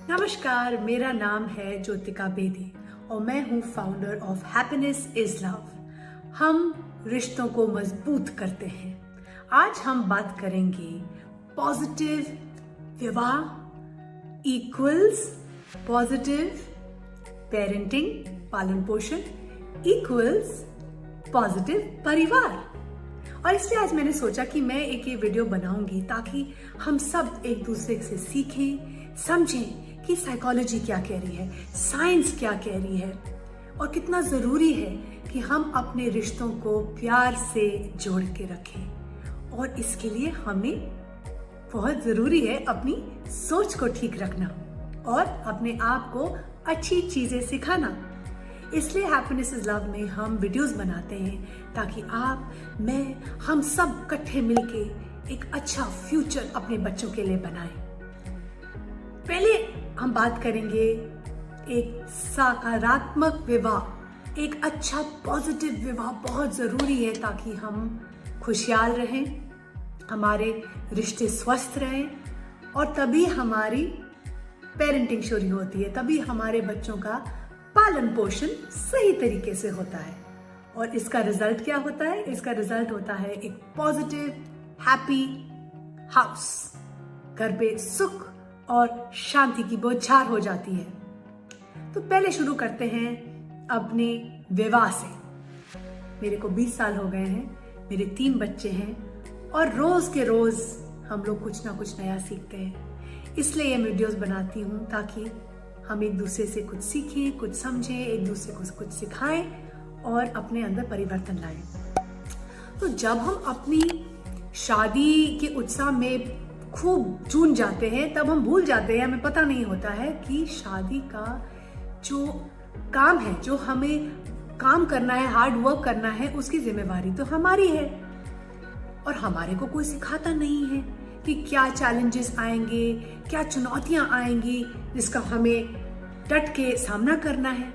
नमस्कार, मेरा नाम है ज्योतिका बेदी और मैं हूँ founder of happiness is love. हम रिश्तों को मजबूत करते हैं। आज हम बात करेंगे पॉजिटिव विवाह इक्वल्स पॉजिटिव पेरेंटिंग, पालन पोषण इक्वल्स पॉजिटिव परिवार। और इसलिए आज मैंने सोचा कि मैं एक ये वीडियो बनाऊंगी ताकि हम सब एक दूसरे से सीखें, समझें कि साइकोलॉजी क्या कह रही है, साइंस क्या कह रही है और कितना जरूरी है कि हम अपने रिश्तों को प्यार से जोड़ के रखें। और इसके लिए हमें बहुत जरूरी है अपनी सोच को ठीक रखना और अपने आप को अच्छी चीजें सिखाना। इसलिए हैप्पीनेस इज लव में हम वीडियोस बनाते हैं ताकि आप, मैं, हम सब इकट्ठे मिलके एक अच्छा फ्यूचर अपने बच्चों के लिए बनाएं। पहले हम बात करेंगे एक सकारात्मक विवाह। एक अच्छा पॉजिटिव विवाह बहुत जरूरी है ताकि हम खुशहाल रहें, हमारे रिश्ते स्वस्थ रहें और तभी हमारी पेरेंटिंग शुरू होती है, तभी हमारे बच्चों का पालन पोषण सही तरीके से होता है। और इसका रिजल्ट क्या होता है? इसका रिजल्ट होता है एक पॉजिटिव हैप्पी हाउस। घर पे सुख और शांति की बौछार हो जाती है। तो पहले शुरू करते हैं अपने विवाह से। मेरे को 20 साल हो गए हैं, मेरे 3 बच्चे हैं और रोज के रोज हम लोग कुछ ना कुछ नया सीखते हैं। इसलिए ये वीडियोस बनाती हूँ ताकि हम एक दूसरे से कुछ सीखें, कुछ समझें, एक दूसरे को कुछ सिखाएं और अपने अंदर परिवर्तन लाएं। तो जब हम अपनी शादी के उत्साह में खूब जून जाते हैं तब हम भूल जाते हैं, हमें पता नहीं होता है कि शादी का जो काम है, जो हमें काम करना है, हार्ड वर्क करना है, उसकी जिम्मेवारी तो हमारी है और हमारे को कोई सिखाता नहीं है कि क्या चैलेंजेस आएंगे, क्या चुनौतियां आएंगी जिसका हमें डट के सामना करना है।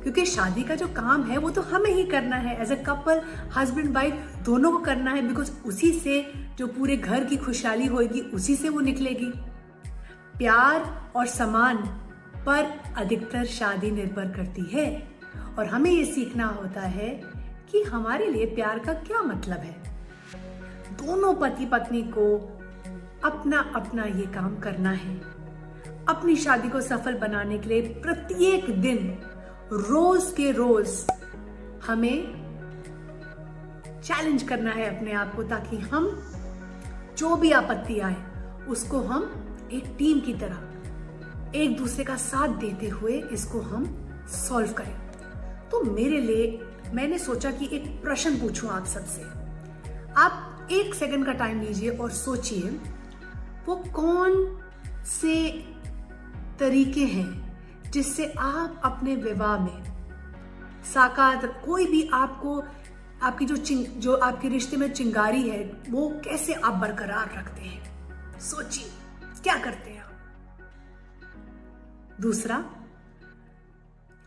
क्योंकि शादी का जो काम है वो तो हमें ही करना है, as a couple, husband wife दोनों को करना है, बिकॉज उसी से जो पूरे घर की खुशहाली होगी उसी से वो निकलेगी। प्यार और सम्मान पर अधिकतर शादी निर्भर करती है और हमें ये सीखना होता है कि हमारे लिए प्यार का क्या मतलब है। दोनों पति पत्नी को अपना अपना ये काम करना है। अपनी शादी को सफल बनाने के लिए प्रत्येक दिन, रोज के रोज हमें चैलेंज करना है अपने आप को, ताकि हम जो भी आपत्ति आए उसको हम एक टीम की तरह एक दूसरे का साथ देते हुए इसको हम सॉल्व करें। तो मेरे लिए मैंने सोचा कि एक प्रश्न पूछूं आप सबसे। आप 1 सेकंड का टाइम लीजिए और सोचिए वो कौन से तरीके हैं जिससे आप अपने विवाह में साकार, कोई भी आपको, आपकी जो आपके रिश्ते में चिंगारी है वो कैसे आप बरकरार रखते हैं। सोचिए क्या करते हैं आप। दूसरा,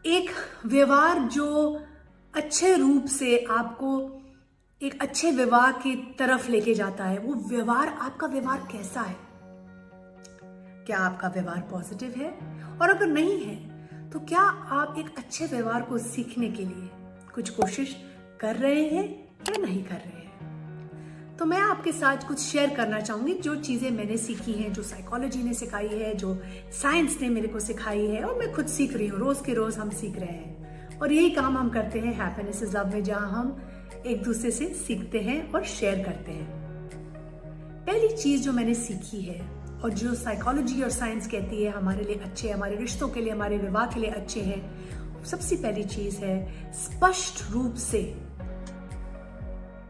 एक व्यवहार जो अच्छे रूप से आपको एक अच्छे विवाह की तरफ लेके जाता है, वो व्यवहार, आपका व्यवहार कैसा है? क्या आपका व्यवहार पॉजिटिव है? और अगर नहीं है तो क्या आप एक अच्छे व्यवहार को सीखने के लिए कुछ कोशिश कर रहे हैं या नहीं कर रहे हैं? तो मैं आपके साथ कुछ शेयर करना चाहूंगी, जो चीजें मैंने सीखी हैं, जो साइकोलॉजी ने सिखाई है, जो साइंस ने मेरे को सिखाई है और मैं खुद सीख रही हूँ। रोज के रोज हम सीख रहे हैं और यही काम हम करते हैं हैप्पीनेस इज लव में, जहां हम एक दूसरे से सीखते हैं और शेयर करते हैं। पहली चीज जो मैंने सीखी है और जो साइकोलॉजी और साइंस कहती है हमारे लिए अच्छे, हमारे रिश्तों के लिए, हमारे विवाह के लिए अच्छे हैं, सबसे पहली चीज है स्पष्ट रूप से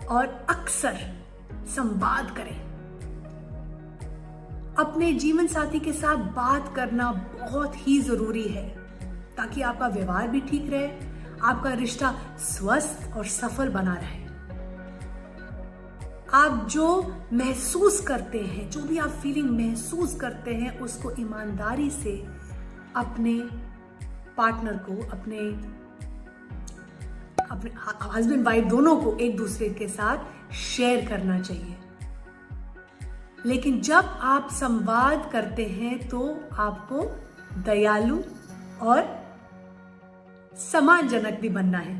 और अक्सर संवाद करें। अपने जीवन साथी के साथ बात करना बहुत ही जरूरी है ताकि आपका व्यवहार भी ठीक रहे, आपका रिश्ता स्वस्थ और सफल बना रहे। आप जो महसूस करते हैं, जो भी आप फीलिंग महसूस करते हैं, उसको ईमानदारी से अपने पार्टनर को, अपने अपने हस्बैंड वाइफ दोनों को एक दूसरे के साथ शेयर करना चाहिए। लेकिन जब आप संवाद करते हैं तो आपको दयालु और सम्मानजनक भी बनना है।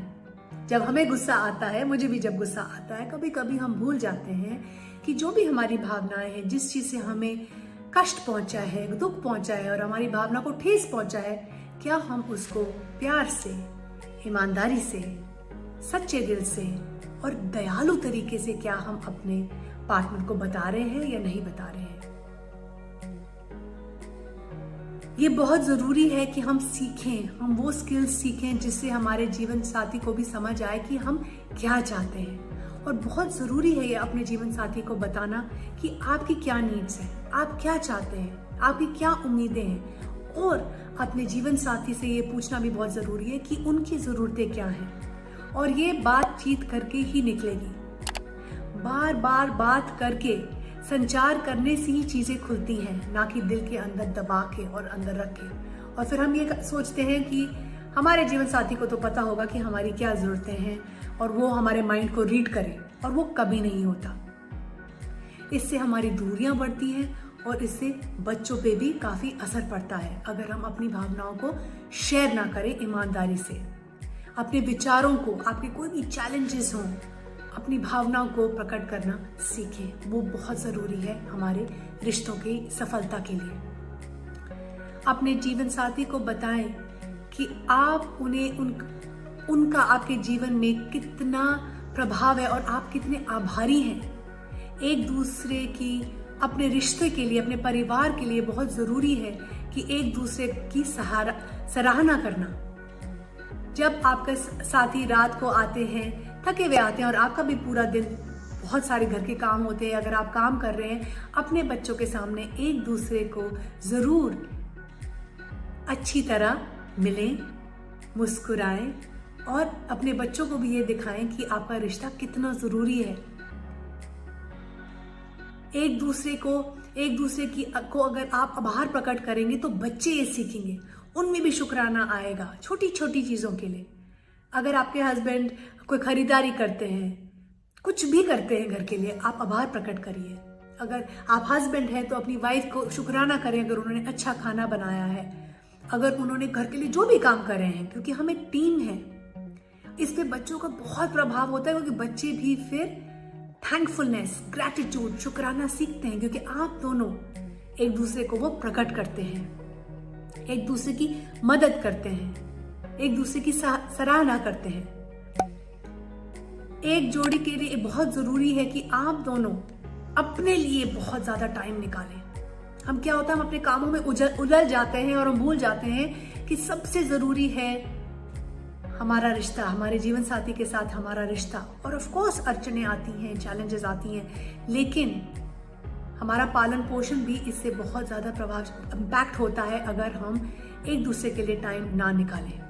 जब हमें गुस्सा आता है, मुझे भी जब गुस्सा आता है, कभी कभी हम भूल जाते हैं कि जो भी हमारी भावनाएं हैं, जिस चीज से हमें कष्ट पहुंचा है, दुख पहुंचा है और हमारी भावना को ठेस पहुंचा है, क्या हम उसको प्यार से, ईमानदारी से, सच्चे दिल से और दयालु तरीके से क्या हम अपने पार्टनर को बता रहे हैं या नहीं बता रहे हैं। ये बहुत जरूरी है कि हम सीखें, हम वो स्किल्स सीखें जिससे हमारे जीवन साथी को भी समझ आए कि हम क्या चाहते हैं। और बहुत जरूरी है ये अपने जीवन साथी को बताना कि आपकी क्या नीड्स है, आप क्या चाहते हैं, आपकी क्या उम्मीदें हैं। और अपने जीवन साथी से ये पूछना भी बहुत जरूरी है कि उनकी जरूरतें क्या हैं। और ये बातचीत करके ही निकलेगी। बार बार बात करके, संचार करने से ही चीजें खुलती हैं, ना कि दिल के अंदर दबा के और अंदर रख के। और फिर हम ये सोचते हैं कि हमारे जीवन साथी को तो पता होगा कि हमारी क्या जरूरतें हैं और वो हमारे माइंड को रीड करे, और वो कभी नहीं होता। इससे हमारी दूरियां बढ़ती हैं और इससे बच्चों पे भी काफी असर पड़ता है अगर हम अपनी भावनाओं को शेयर ना करें ईमानदारी से। अपने विचारों को, आपके कोई भी चैलेंजेस हों, अपनी भावनाओं को प्रकट करना सीखें। वो बहुत जरूरी है हमारे रिश्तों की सफलता के लिए। अपने जीवन साथी को बताएं कि आप उन्हें उनका आपके जीवन में कितना प्रभाव है और आप कितने आभारी हैं। एक दूसरे की, अपने रिश्ते के लिए, अपने परिवार के लिए बहुत जरूरी है कि एक दूसरे की सराहना करना। जब आपके साथी रात को आते हैं, थके हुए आते हैं और आपका भी पूरा दिन बहुत सारे घर के काम होते हैं, अगर आप काम कर रहे हैं, अपने बच्चों के सामने एक दूसरे को जरूर अच्छी तरह मिलें, मुस्कुराएं और अपने बच्चों को भी ये दिखाएं कि आपका रिश्ता कितना जरूरी है। एक दूसरे को अगर आप आभार प्रकट करेंगे तो बच्चे ये सीखेंगे, उनमें भी शुक्राना आएगा छोटी छोटी चीजों के लिए। अगर आपके हस्बैंड कोई खरीदारी करते हैं, कुछ भी करते हैं घर के लिए, आप आभार प्रकट करिए। अगर आप हस्बैंड हैं तो अपनी वाइफ को शुक्राना करें अगर उन्होंने अच्छा खाना बनाया है, अगर उन्होंने घर के लिए जो भी काम कर रहे हैं, क्योंकि हम एक टीम है। इस पे बच्चों का बहुत प्रभाव होता है, क्योंकि बच्चे भी फिर थैंकफुलनेस, ग्रैटिट्यूड, शुक्राना सीखते हैं, क्योंकि आप दोनों एक दूसरे को वो प्रकट करते हैं, एक दूसरे की मदद करते हैं, एक दूसरे की सराहना करते हैं। एक जोड़ी के लिए बहुत जरूरी है कि आप दोनों अपने लिए बहुत ज्यादा टाइम निकालें। हम क्या होता है, हम अपने कामों में उलझ जाते हैं और हम भूल जाते हैं कि सबसे जरूरी है हमारा रिश्ता, हमारे जीवन साथी के साथ हमारा रिश्ता। और ऑफ कोर्स अड़चने आती हैं, चैलेंजेस आती हैं, लेकिन हमारा पालन पोषण भी इससे बहुत ज्यादा इम्पैक्ट होता है अगर हम एक दूसरे के लिए टाइम ना निकालें।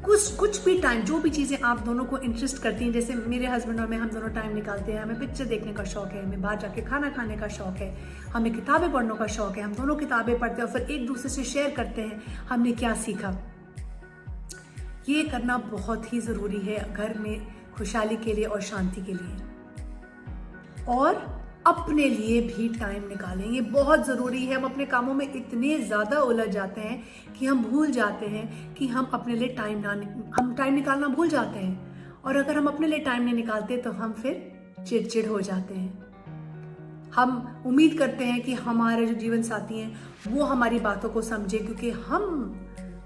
कुछ भी टाइम, जो भी चीजें आप दोनों को इंटरेस्ट करती हैं, जैसे मेरे हस्बैंड और मैं, हम दोनों टाइम निकालते हैं। हमें पिक्चर देखने का शौक है, हमें बाहर जाके खाना खाने का शौक है, हमें किताबें पढ़ने का शौक है। हम दोनों किताबें पढ़ते हैं और फिर एक दूसरे से शेयर करते हैं हमने क्या सीखा। ये करना बहुत ही जरूरी है घर में खुशहाली के लिए और शांति के लिए। और अपने लिए भी टाइम निकालें, ये बहुत जरूरी है। हम अपने कामों में इतने ज्यादा उलझ जाते हैं कि हम भूल जाते हैं कि हम अपने लिए हम टाइम निकालना भूल जाते हैं। और अगर हम अपने लिए टाइम नहीं निकालते तो हम फिर चिड़चिड़ हो जाते हैं। हम उम्मीद करते हैं कि हमारे जो जीवन साथी हैं वो हमारी बातों को समझे, क्योंकि हम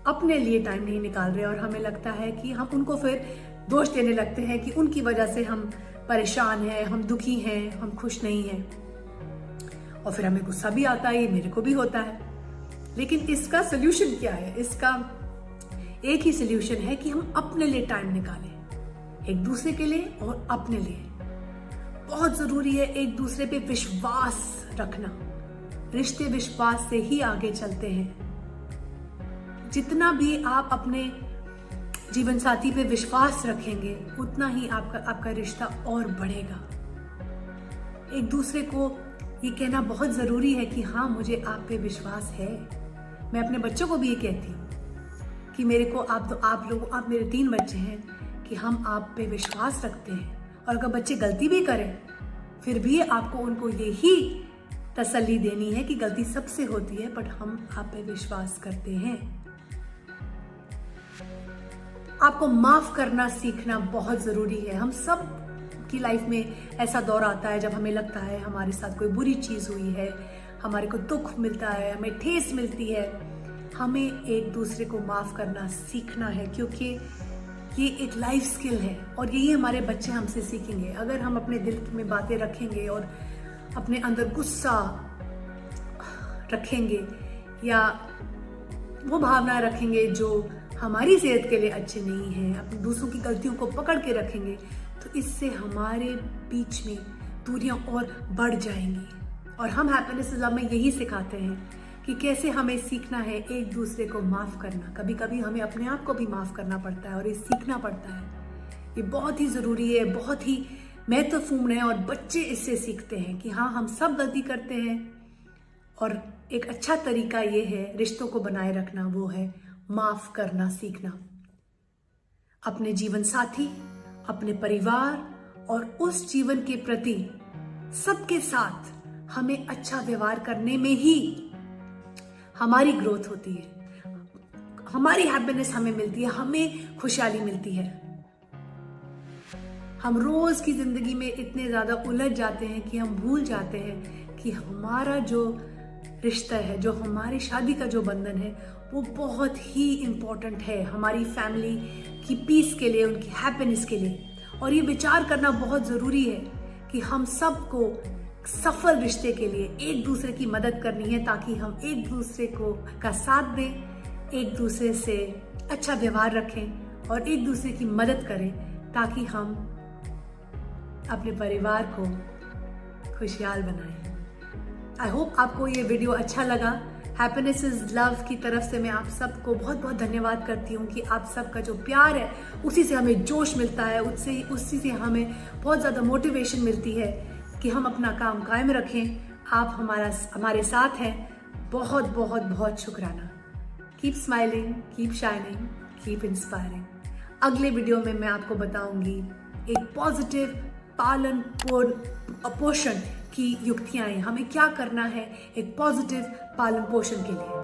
अपने लिए टाइम नहीं निकाल रहे और हमें लगता है कि हम उनको फिर दोष देने लगते हैं कि उनकी वजह से हम परेशान हैं, हम दुखी हैं, हम खुश नहीं हैं। और फिर हमें गुस्सा भी आता है, ये मेरे को भी होता है। लेकिन इसका सोल्यूशन क्या है? इसका एक ही सोल्यूशन है कि हम अपने लिए टाइम निकालें, एक दूसरे के लिए और अपने लिए। बहुत जरूरी है एक दूसरे पे विश्वास रखना। रिश्ते विश्वास से ही आगे चलते हैं। जितना भी आप अपने जीवन साथी पे विश्वास रखेंगे उतना ही आपका रिश्ता और बढ़ेगा। एक दूसरे को ये कहना बहुत जरूरी है कि हाँ, मुझे आप पे विश्वास है। मैं अपने बच्चों को भी ये कहती हूँ कि मेरे को आप मेरे 3 बच्चे हैं कि हम आप पे विश्वास रखते हैं, और अगर बच्चे गलती भी करें फिर भी आपको उनको यही तसल्ली देनी है कि गलती सबसे होती है, बट हम आप पे विश्वास करते हैं। आपको माफ करना सीखना बहुत जरूरी है। हम सब की लाइफ में ऐसा दौर आता है जब हमें लगता है हमारे साथ कोई बुरी चीज हुई है, हमारे को दुख मिलता है, हमें ठेस मिलती है। हमें एक दूसरे को माफ करना सीखना है, क्योंकि ये एक लाइफ स्किल है और यही हमारे बच्चे हमसे सीखेंगे। अगर हम अपने दिल में बातें रखेंगे और अपने अंदर गुस्सा रखेंगे या वो भावना रखेंगे जो हमारी सेहत के लिए अच्छे नहीं है, अपने दूसरों की गलतियों को पकड़ के रखेंगे, तो इससे हमारे बीच में दूरियां और बढ़ जाएंगी। और हम हैप्पीनेस इज लव में यही सिखाते हैं कि कैसे हमें सीखना है एक दूसरे को माफ करना। कभी कभी हमें अपने आप को भी माफ करना पड़ता है और ये सीखना पड़ता है। ये बहुत ही जरूरी है, बहुत ही महत्वपूर्ण है, और बच्चे इससे सीखते हैं कि हाँ, हम सब गलती करते हैं। और एक अच्छा तरीका ये है रिश्तों को बनाए रखना, वो है माफ करना सीखना। अपने जीवन साथी, अपने परिवार और उस जीवन के प्रति सबके साथ हमें अच्छा व्यवहार करने में ही हमारी ग्रोथ होती है, हमारी हैप्पीनेस हमें मिलती है, हमें खुशहाली मिलती है। हम रोज की जिंदगी में इतने ज्यादा उलझ जाते हैं कि हम भूल जाते हैं कि हमारा जो रिश्ता है, जो हमारी शादी का जो बंधन है, वो बहुत ही इम्पोर्टेंट है हमारी फैमिली की पीस के लिए, उनकी हैप्पीनेस के लिए। और ये विचार करना बहुत जरूरी है कि हम सबको सफल रिश्ते के लिए एक दूसरे की मदद करनी है, ताकि हम एक दूसरे को का साथ दें, एक दूसरे से अच्छा व्यवहार रखें और एक दूसरे की मदद करें, ताकि हम अपने परिवार को खुशहाल बनाएं। आई होप आपको ये वीडियो अच्छा लगा। हैप्पीनेस इज लव की तरफ से मैं आप सबको बहुत बहुत धन्यवाद करती हूँ कि आप सबका जो प्यार है उसी से हमें जोश मिलता है, उसी से हमें बहुत ज़्यादा मोटिवेशन मिलती है कि हम अपना काम कायम रखें। आप हमारे साथ हैं। बहुत बहुत बहुत शुक्राना। Keep smiling, keep shining, keep inspiring. अगले वीडियो में मैं आपको बताऊंगी एक पॉजिटिव पालन पोषण की युक्तियां, हमें क्या करना है एक पॉजिटिव पालन पोषण के लिए।